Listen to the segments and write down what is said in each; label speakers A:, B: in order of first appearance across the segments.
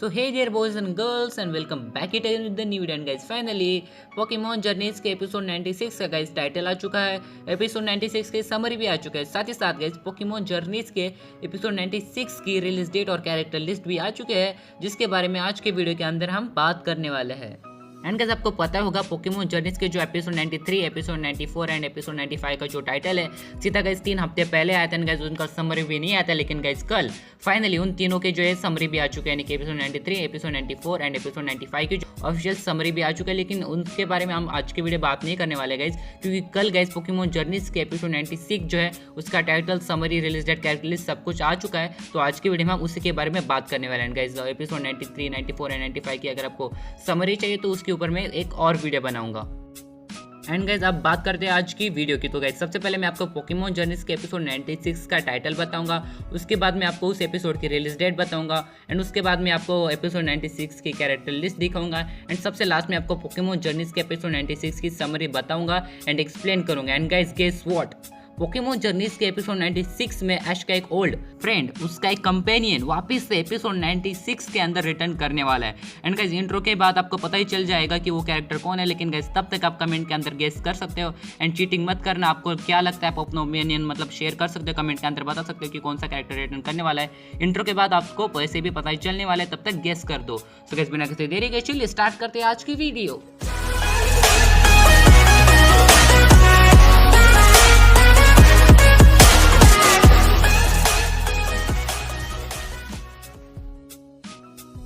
A: So hey there boys and girls and welcome back it again with the new video and guys finally Pokemon Journeys के episode 96 का guys title आ चुका है। Episode 96 के summary भी आ चुका है। साथ ही साथ गाइस पोकेमॉन जर्नीज के एपिसोड 96 की रिलीज डेट और कैरेक्टर लिस्ट भी आ चुके हैं, जिसके बारे में आज के वीडियो के अंदर हम बात करने वाले हैं। एंड गाइस आपको पता होगा पोकेमॉन जर्नीज के जो एपिसोड 93, एपिसोड 94 एंड एपिसोड 95 का जो टाइटल है सीधा गाइस 3 हफ्ते पहले आया था। गाइस उनका समरी भी नहीं आया था, लेकिन गाइस कल फाइनली उन तीनों के जो है समरी भी आ चुके हैं, यानी कि एपिसोड 93, एपिसोड 94 एंड एपिसोड 95 की जो ऑफिशियल समरी भी आ चुका है। लेकिन उनके बारे में हम आज के वीडियो बात नहीं करने वाले गाइस, क्योंकि कल गाइस पोकेमॉन जर्नीज के एपिसोड 96 जो है उसका title, summary, release date, character list सब कुछ आ चुका है। तो आज के वीडियो में हम उसी के बारे में बात करने वाले हैं गाइस। एपिसोड 93, 94 एंड 95 की अगर आपको समरी चाहिए तो उसके ऊपर मैं एक और वीडियो बनाऊंगा। एंड गाइज अब बात करते हैं आज की वीडियो की। तो गाइज सबसे पहले मैं आपको पोकेमॉन जर्नीज के एपिसोड 96 का टाइटल बताऊंगा, उसके बाद मैं आपको उस एपिसोड की रिलीज डेट बताऊंगा, एंड उसके बाद मैं आपको एपिसोड 96 की कैरेक्टर लिस्ट दिखाऊंगा, एंड सबसे लास्ट में आपको पोकेमॉन जर्नीज के एपिसोड 96 की समरी बताऊंगा एंड एक्सप्लेन करूंगा। And guys guess what, Pokemon journeys के एपिसोड 96 में ऐश का एक ओल्ड फ्रेंड, उसका एक कंपेनियन वापस से एपिसोड 96 के अंदर रिटर्न करने वाला है। एंड गाइस इंट्रो के बाद आपको पता ही चल जाएगा कि वो कैरेक्टर कौन है, लेकिन गाइस तब तक आप कमेंट के अंदर गेस कर सकते हो एंड चीटिंग मत करना। आपको क्या लगता है आप अपना ओपिनियन मतलब शेयर कर सकते हो, कमेंट के अंदर बता सकते हो कि कौन सा कैरेक्टर रिटर्न करने वाला है। इंट्रो के बाद आपको वैसे भी पता ही चलने वाला है, तब तक गेस कर दो। सो गाइस बिना किसी देरी के चलिए स्टार्ट करते हैं आज की वीडियो।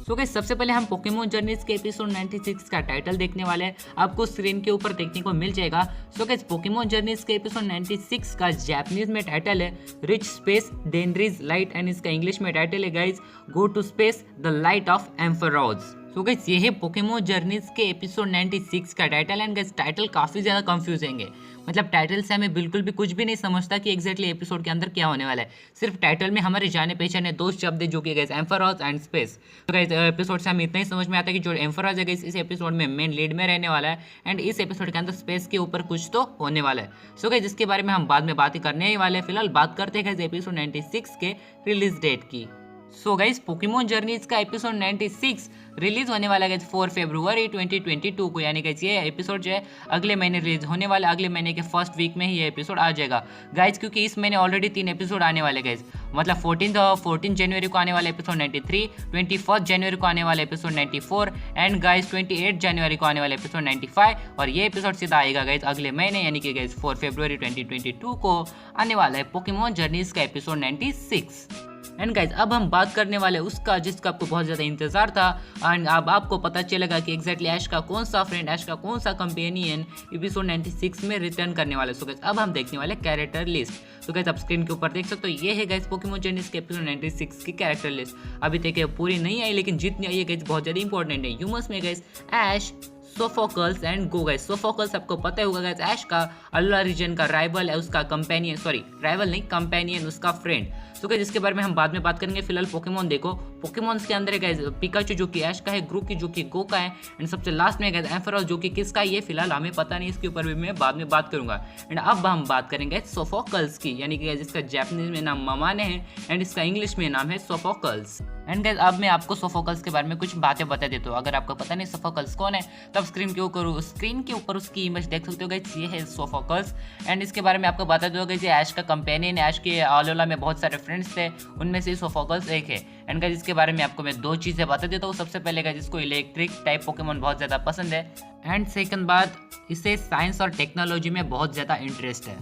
A: सो गाइस सबसे पहले हम पोकेमॉन जर्नीज के एपिसोड 96 का टाइटल देखने वाले हैं, आपको स्क्रीन के ऊपर देखने को मिल जाएगा। सो गाइस पोकेमॉन जर्नीज के एपिसोड 96 का जापानीज में टाइटल है रिच स्पेस डेनरीज लाइट, एंड इसका इंग्लिश में टाइटल है guys go to space the light of emperors. तो गाइस ये है पोकेमॉन जर्नीज के एपिसोड 96 का टाइटल। एंड गाइस टाइटल काफ़ी ज़्यादा कंफ्यूजिंग है, मतलब टाइटल से हमें बिल्कुल भी कुछ भी नहीं समझता कि एग्जैक्टली एपिसोड के अंदर क्या होने वाला है। सिर्फ टाइटल में हमारे जाने पहचाने दो शब्द है जो कि गाइस एम्फरोज एंड स्पेस। तो गाइस एपिसोड से हमें इतना ही समझ में आता है कि जो एम्फरोज है गाइस इस एपिसोड में मेन लीड में रहने वाला है, एंड इस एपिसोड के अंदर स्पेस के ऊपर कुछ तो होने वाला है। सो गाइस इसके बारे में हम बाद में बात ही करने ही वाले हैं। फिलहाल बात करते हैं गाइस एपिसोड 96 के रिलीज डेट की। सो गाइस पोकेमॉन जर्नीज का एपिसोड 96 रिलीज होने वाला है 4 फरवरी 2022 को, यानी गाइस ये एपिसोड जो है अगले महीने रिलीज होने वाला है। अगले महीने के फर्स्ट वीक में ही ये एपिसोड आ जाएगा गाइस, क्योंकि इस महीने ऑलरेडी 3 एपिसोड आने वाले गाइस, मतलब 14 जनवरी को आने वाला एपिसोड 93, 21 जनवरी को आने वाला एपिसोड 94 एंड गाइस 28 जनवरी को आने वाला एपिसोड 95, और ये एपिसोड सीधा आएगा गाइस अगले महीने, यानी कि गाइस 4 फरवरी 2022 को आने वाला है पोकेमॉन जर्नीज का एपिसोड 96। एंड गाइज अब हम बात करने वाले उसका जिसका आपको बहुत ज़्यादा इंतजार था, एंड अब आपको पता चलेगा कि एग्जैक्टली ऐश का कौन सा फ्रेंड, ऐश का कौन सा कंपेनियन एपिसोड 96 में रिटर्न करने वाले। सो गाइज अब हम देखने वाले कैरेक्टर लिस्ट। तो गाइज आप स्क्रीन के ऊपर देख सकते हो, ये है गाइज पोकेमॉन जर्नीज के एपिसोड 96 की कैरेक्टर लिस्ट। अभी तक पूरी नहीं आई, लेकिन जितनी आई है गाइज बहुत ज़्यादा इंपॉर्टेंट है। ह्यूमंस में guys Ash, Sophocles and Go. Guys Sophocles आपको पता होगा गाइस ऐश का अल्ला रीजन का राइवल है, उसका कंपेनियन, सॉरी राइवल नहीं कंपेनियन, उसका फ्रेंड। तो गाइस इसके बारे में हम बाद में बात करेंगे। फिलहाल पोकेमॉन देखो, पोकेमॉन्स के अंदर है गाइस पिकाचू जो कि ऐश का है, ग्रुप की जो कि गो का है, एंड सबसे लास्ट में गाइस एम्फरोज जो कि किसका है ये फिलहाल हमें पता नहीं, इसके ऊपर भी मैं बाद में बात करूंगा। एंड अब हम बात करेंगे सोफोकल्स की, यानी कि गाइस इसका जापानीज में नाम ममाने है एंड इसका इंग्लिश में नाम है सोफोकल्स। एंड गाइस अब मैं आपको सोफोकल्स के बारे में कुछ बातें बता देता हूँ। अगर आपको पता नहीं सोफोकल्स कौन है तो आप स्क्रीन के ऊपर उसकी इमेज देख सकते हो गाइस, ये है सोफोकल्स। एंड इसके बारे में आपको बता दो गाइस ये ऐश का कंपेनियन, ऐश के आलोला में बहुत सारे फ्रेंड्स थे, उनमें से सोफोकल्स एक है। एंड गाइस इसके बारे में आपको मैं 2 चीज़ें बता देता हूँ। सबसे पहले गाइस इसको इलेक्ट्रिक टाइप पोकेमॉन बहुत ज़्यादा पसंद है, एंड सेकंड बात इसे साइंस और टेक्नोलॉजी में बहुत ज़्यादा इंटरेस्ट है।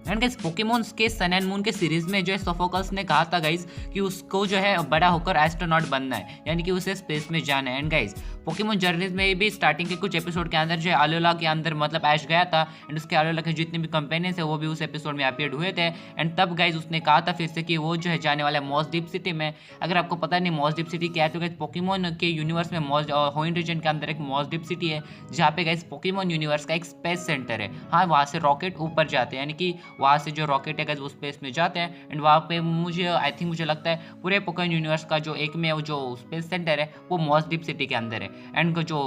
A: एंड गाइस पोकेमॉन्स के सन एंड मून के सीरीज में जो है सोफोकल्स ने कहा था गाइस कि उसको जो है बड़ा होकर एस्ट्रोनॉट बनना है, यानी कि उसे स्पेस में जाना है। एंड गाइस पोकेमॉन जर्नीज में भी स्टार्टिंग के कुछ एपिसोड के अंदर जो है अलोला के अंदर मतलब ऐश गया था, एंड उसके अलोला के जितने भी कंपेनियंस है वो भी उस एपिसोड में अपीयर्ड हुए थे। एंड तब गाइस उसने कहा था फिर से कि वो जो है जाने वाला है मॉस डीप सिटी में। अगर आपको पता नहीं मॉस डीप सिटी क्या है तो गाइस पोकेमॉन के यूनिवर्स में होइन रीजन के अंदर एक मॉस डीप सिटी है, जहाँ पे गाइस पोकेमॉन यूनिवर्स का एक स्पेस सेंटर है। हाँ वहाँ से रॉकेट ऊपर जाते हैं, यानी कि वहाँ से जो रॉकेट है गाइस वो स्पेस में जाते हैं, एंड वहाँ पे मुझे लगता है पूरे पोकेमॉन यूनिवर्स का जो एक में जो स्पेस सेंटर है वो मॉस डीप सिटी के अंदर है। एंड जो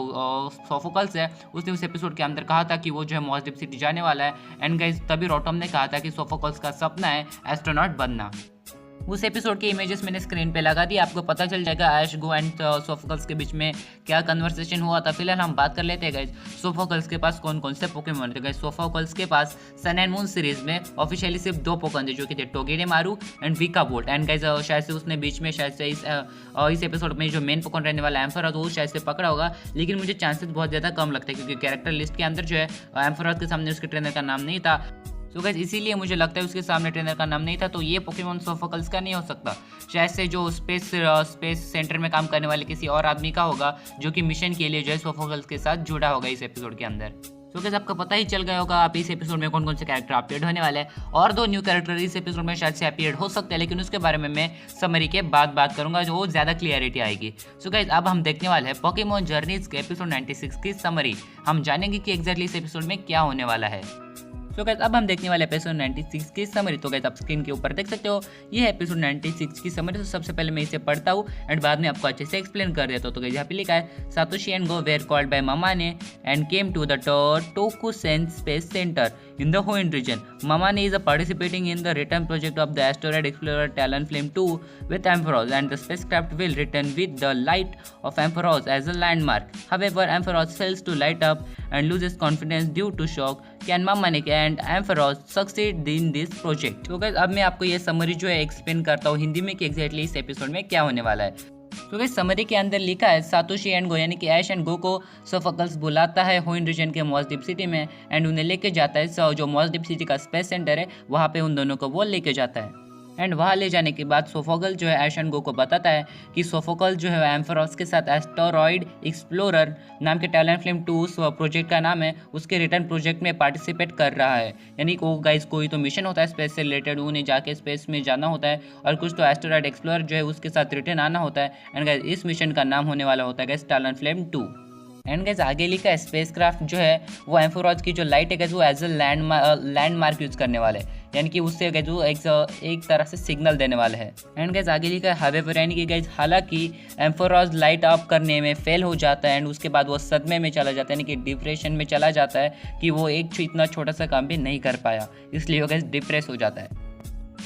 A: सोफोकल्स है उसने उस एपिसोड के अंदर कहा था कि वो जो है मॉस डीप सिटी जाने वाला है। एंड गाइस तभी रोटम ने कहा था कि सोफोकल्स का सपना है एस्ट्रोनॉट बनना। उस एपिसोड के इमेजेस मैंने स्क्रीन पे लगा दी, आपको पता चल जाएगा ऐश, गो एंड सोफोकल्स के बीच में क्या कन्वर्सेशन हुआ था। फिलहाल हम बात कर लेते हैं गाइस सोफोकल्स के पास कौन कौन से पोकेमॉन थे। गाइस सोफोकल्स के पास सन एंड मून सीरीज में ऑफिशियली सिर्फ 2 पोकेमॉन थे, जो कि थे टोगेडेमारू एंड विकाबोल्ट। एंड गाइस शायद से उसने बीच में शायद से इस एपिसोड में जो मेन पोकेमॉन रहने वाला एम्फरोज वो शायद से पकड़ा होगा, लेकिन मुझे चांसेस बहुत ज़्यादा कम लगता है क्योंकि कैरेक्टर लिस्ट के अंदर जो है एम्फरोज के सामने उसके ट्रेनर का नाम नहीं था। तो गाइस इसीलिए मुझे लगता है उसके सामने ट्रेनर का नाम नहीं था, तो ये पोकेमॉन सोफोकल्स का नहीं हो सकता। शायद से जो स्पेस सेंटर में काम करने वाले किसी और आदमी का होगा, जो कि मिशन के लिए जो है सोफोकल्स के साथ जुड़ा होगा इस एपिसोड के अंदर। तो गाइस आपको पता ही चल गया होगा आप इस एपिसोड में कौन कौन से कैरेक्टर अपीयर्ड होने वाले हैं, और 2 न्यू कैरेक्टर इस एपिसोड में शायद से अपीयर्ड हो सकते हैं, लेकिन उसके बारे में मैं समरी के बाद बात करूंगा, जो ज़्यादा क्लियरिटी आएगी। सो गाइस अब हम देखने वाले हैं पोकेमॉन जर्नीज के एपिसोड 96 की समरी। हम जानेंगे कि एग्जैक्टली इस एपिसोड में क्या होने वाला है। तो गाइस अब हम देखने वाले एपिसोड 96 की समरी। तो गाइस आप स्क्रीन के ऊपर देख सकते हो ये है एपिसोड 96 की समरी। तो सबसे पहले मैं इसे पढ़ता हूँ एंड बाद में आपको अच्छे से एक्सप्लेन कर देता हूँ। तो गाइस यहाँ पे लिखा है Satoshi and go where called by Mamane and came to the Tokusen Space Center in the Hoenn region. Mamane is participating in the return project of the asteroid explorer Talonflame 2 with Ampharos, and the spacecraft will return with the light of Ampharos as a landmark. However, Ampharos fails to light up and loses confidence due to shock. Can Mamane and Ampharos succeed in this project? तो guys अब मैं आपको ये summary जो है explain करता हूँ हिंदी में कि एग्जैक्टली इस एपिसोड में क्या होने वाला है। तो गाइस समरी के अंदर लिखा है सातोशी एंड गो यानी कि ऐश एंड गो को सोफोकल्स बुलाता है होइन रीजन के मॉस डीप सिटी में एंड उन्हें लेके जाता है जो मॉस डीप सिटी का स्पेस सेंटर है, वहाँ पे उन दोनों को वो लेके जाता है। एंड वहाँ ले जाने के बाद सोफोकल जो है ऐश एंड गो को बताता है कि सोफोकल जो है एम्फरोस के साथ एस्टेरॉयड एक्सप्लोरर नाम के टैलेंटफ्लेम 2 प्रोजेक्ट का नाम है, उसके रिटर्न प्रोजेक्ट में पार्टिसिपेट कर रहा है। यानी कि वो गाइस कोई तो मिशन होता है स्पेस से रिलेटेड, उन्हें जाके स्पेस में जाना होता है और कुछ तो एस्टेरॉयड एक्सप्लोरर जो है उसके साथ रिटर्न आना होता है। एंड गाइस इस मिशन का नाम होने वाला होता है गाइस टैलेंटफ्लेम 2। एंड गाइस आगे लिखा है स्पेसक्राफ्ट जो है वो एम्फरोज की जो लाइट है गाइस वो एज अ लैंडमार्क यूज करने वाले हैं, यानी कि उससे गाइस वो एक तरह से सिग्नल देने वाले हैं। एंड गाइस आगे लिखा है हावेवर यानी कि गाइस हालांकि एम्फरोज लाइट ऑफ करने में फेल हो जाता है एंड उसके बाद वो सदमे में चला जाता है, यानी कि डिप्रेशन में चला जाता है कि वो इतना छोटा सा काम भी नहीं कर पाया, इसलिए वो गाइस डिप्रेस हो जाता है।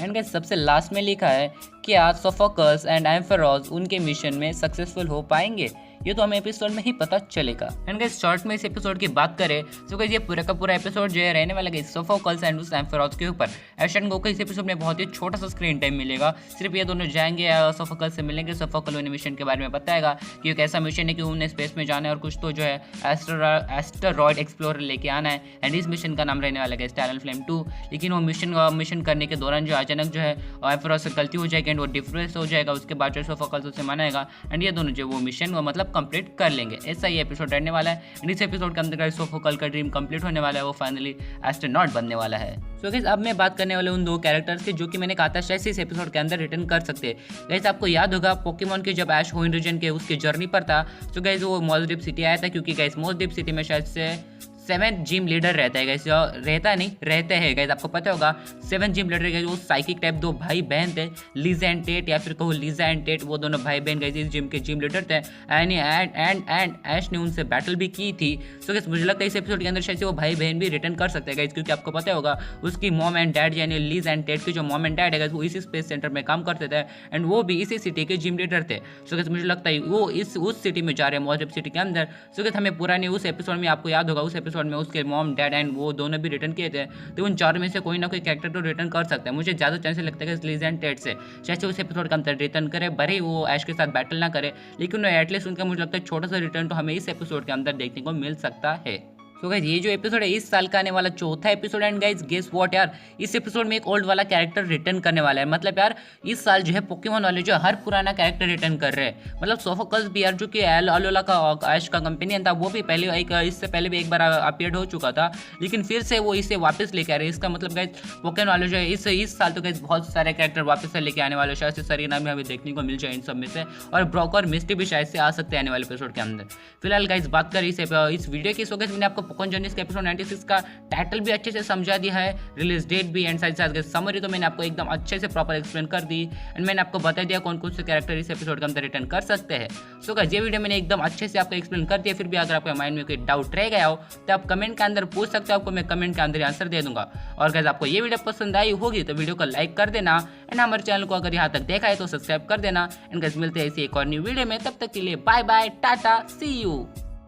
A: एंड गाइस सबसे लास्ट में लिखा है क्या सोफोकल्स एंड एम्फरोज उनके मिशन में सक्सेसफुल हो पाएंगे, ये तो हमें एपिसोड में ही पता चलेगा। एंड गाइस शॉर्ट में इस एपिसोड की बात करें तो गाइस ये पूरा का पूरा एपिसोड जो है रहने वाला है सोफोकल्स एंड उस एम्फरोज के ऊपर। ऐश एंड गो को इस एपिसोड में बहुत ही छोटा सा स्क्रीन टाइम मिलेगा, सिर्फ ये दोनों जाएंगे सोफोकल से मिलेंगे, सोफोकल उन्हें मिशन के बारे में बताएगा कि एक ऐसा मिशन है कि उन्हें स्पेस में जाना है और कुछ तो जो है एस्टेरॉयड एक्सप्लोरर लेके आना है। एंड इस मिशन का नाम रहने वाला है टैलेंटफ्लेम 2। लेकिन वो मिशन करने के दौरान जो अचानक जो है एम्फरोज से गलती हो जाएगी एंड वो डिप्रेस हो जाएगा, उसके बाद जो सोफोकल्स उसे मनाएगा एंड ये दोनों जो वो मिशन मतलब कंप्लीट कर लेंगे। ऐसा ही एपिसोड रहने वाला है एंड इस एपिसोड के अंदर सोफोकल का ड्रीम कंप्लीट होने वाला है, वो फाइनली एस्ट्रोनॉट बनने वाला है। सो गाइस अब मैं बात करने वाले उन 2 कैरेक्टर्स की जो कि मैंने कहा था शायद इस एपिसोड के अंदर रिटर्न कर सकते हैं। गाइस आपको याद होगा पोकेमॉन के जब ऐश होइन रीजन के उसके जर्नी पर था तो गाइस वो मॉस डीप सिटी आया था, क्योंकि गाइस मॉस डीप सिटी में शायद से 7 जिम लीडर रहता है गाइस, रहता नहीं रहते हैं गाइस, आपको पता होगा 7 जिम लीडर गाइस वो साइकिक टाइप 2 भाई बहन थे, लीजा एंड टेट या फिर कहो लीजा एंड टेट, वो दोनों भाई बहन गाइस इस जिम के जिम लीडर थे एंड ऐश ने उनसे बैटल भी की थी। सो गाइस मुझे लगता है इस एपिसोड के अंदर शायद वो भाई बहन भी रिटर्न कर सकते हैं गाइस, क्योंकि आपको पता होगा उसकी मॉम एंड डैड यानी लीज एंड टेट के जो मॉम एंड डैड है गाइस वो इसी स्पेस सेंटर में काम करते थे एंड वो भी इसी सिटी के जिम लीडर थे। सो गाइस मुझे लगता है वो उस सिटी में जा रहे हैं मॉस डीप सिटी के अंदर। सो गाइस हमें पुरानी उस एपिसोड में आपको याद होगा उस एपिसोड में उसके मॉम डैड एंड वो दोनों भी रिटर्न किए थे, तो उन 4 में से कोई ना कोई कैरेक्टर तो रिटर्न कर सकता है। मुझे ज़्यादा चांसेस लगता है कि लीज एंड टेट से शायद उस एपिसोड का अंतर रिटर्न करे, भले ही वो ऐश के साथ बैटल ना करे, लेकिन एटलीस्ट उनका मुझे लगता है छोटा सा रिटर्न तो हमें इस एपिसोड के अंदर देखने को मिल सकता है। सो गाइस ये जो एपिसोड है इस साल का आने वाला 4था episode and guys guess what यार, इस एपिसोड में एक ओल्ड वाला कैरेक्टर रिटर्न करने वाला है। मतलब यार इस साल जो है पोकेमॉन वाले जो हर पुराना कैरेक्टर रिटर्न कर रहे हैं। मतलब सोफोकल्स भी यार जो कि अलोला का ऐश का कंपेनियन था वो भी पहले इससे पहले भी एक बार अपीयर्ड हो चुका था, लेकिन फिर से वो इसे वापस लेके आ रहे हैं। इसका मतलब गाइस पोकेमॉन वाले जो है इस साल तो गाइस बहुत सारे कैरेक्टर वापस से लेके आने वाले, शायद से सरीना भी हमें देखने को मिल जाए इन सब में से, और ब्रॉक और मिस्टी भी शायद से आ सकते हैं आने वाले एपिसोड के अंदर। फिलहाल गाइस बात करें इस वीडियो की, सो गाइस मैंने आपको पोकेमॉन जर्नीज के एपिसोड 96 का टाइटल भी अच्छे से समझा दिया है, रिलीज डेट भी एंड साथ साथ समरी तो मैंने आपको एकदम अच्छे से प्रॉपर एक्सप्लेन कर दी एंड मैंने आपको बता दिया कौन कौन से कैरेक्टर इस एपिसोड के अंदर रिटर्न कर सकते हैं। सो गाइस ये वीडियो मैंने एकदम अच्छे से आपको एक्सप्लेन कर दिया, फिर भी अगर आपके माइंड में कोई डाउट रह गया हो तो आप कमेंट के अंदर पूछ सकते हो, आपको मैं कमेंट के अंदर आंसर दे दूंगा। और गाइस आपको ये वीडियो पसंद आई होगी तो वीडियो को लाइक कर देना एंड हमारे चैनल को अगर यहाँ तक देखा है तो सब्सक्राइब कर देना एंड गाइस मिलते हैं ऐसी एक और न्यू वीडियो में, तब तक के लिए bye bye tata see you.